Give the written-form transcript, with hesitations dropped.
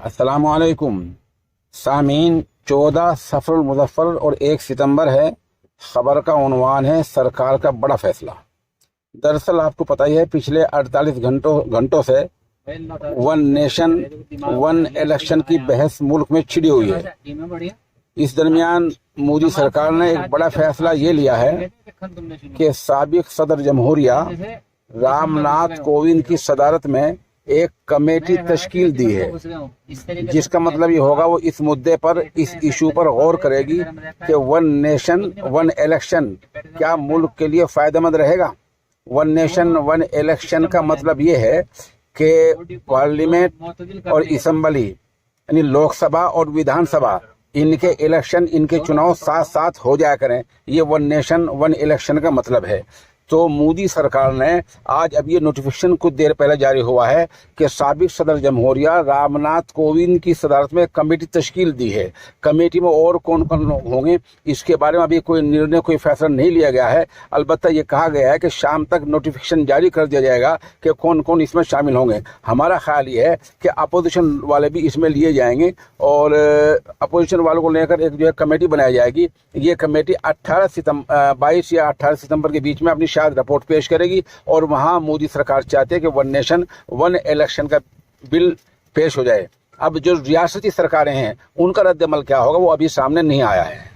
अस्सलाम वालेकुम सामीन। 14 सफरुल मुज़फ़्फ़र और 1 सितंबर है। खबर का उन्वान है सरकार का बड़ा फैसला। दरअसल आपको पता ही है, पिछले 48 घंटों से वन नेशन वन इलेक्शन की बहस मुल्क में छिड़ी हुई है। इस दरमियान मोदी सरकार ने एक बड़ा फैसला ये लिया है कि साबिक सदर जमहूरिया रामनाथ कोविंद की सदारत में एक कमेटी तश्कील दी है, जिसका मतलब ये होगा वो इस मुद्दे पर, इस इशू पर गौर करेगी कि वन नेशन वन इलेक्शन क्या मुल्क के लिए फायदेमंद रहेगा। वन नेशन वन इलेक्शन का मतलब ये है कि पार्लियामेंट और असेंबली यानी लोकसभा और विधानसभा, इनके इलेक्शन, इनके चुनाव साथ साथ हो जाया करें। ये वन नेशन वन इलेक्शन का मतलब है। तो मोदी सरकार ने आज अब ये नोटिफिकेशन कुछ देर पहले जारी हुआ है कि साबिक सदर जमहूरिया रामनाथ कोविंद की सदारत में कमेटी तश्कील दी है। कमेटी में और कौन कौन होंगे इसके बारे में अभी कोई निर्णय, कोई फैसला नहीं लिया गया है। अलबत्ता ये कहा गया है कि शाम तक नोटिफिकेशन जारी कर दिया जाएगा कि कौन कौन इसमें शामिल होंगे। हमारा ख्याल ये है कि अपोजिशन वाले भी इसमें लिए जाएंगे और अपोजिशन वालों को लेकर एक जो है कमेटी बनाई जाएगी। ये कमेटी 22 या 18 सितंबर के बीच में अपनी रिपोर्ट पेश करेगी और वहां मोदी सरकार चाहती है कि वन नेशन वन इलेक्शन का बिल पेश हो जाए। अब जो रियासती सरकारें हैं उनका रद्द अमल क्या होगा वो अभी सामने नहीं आया है।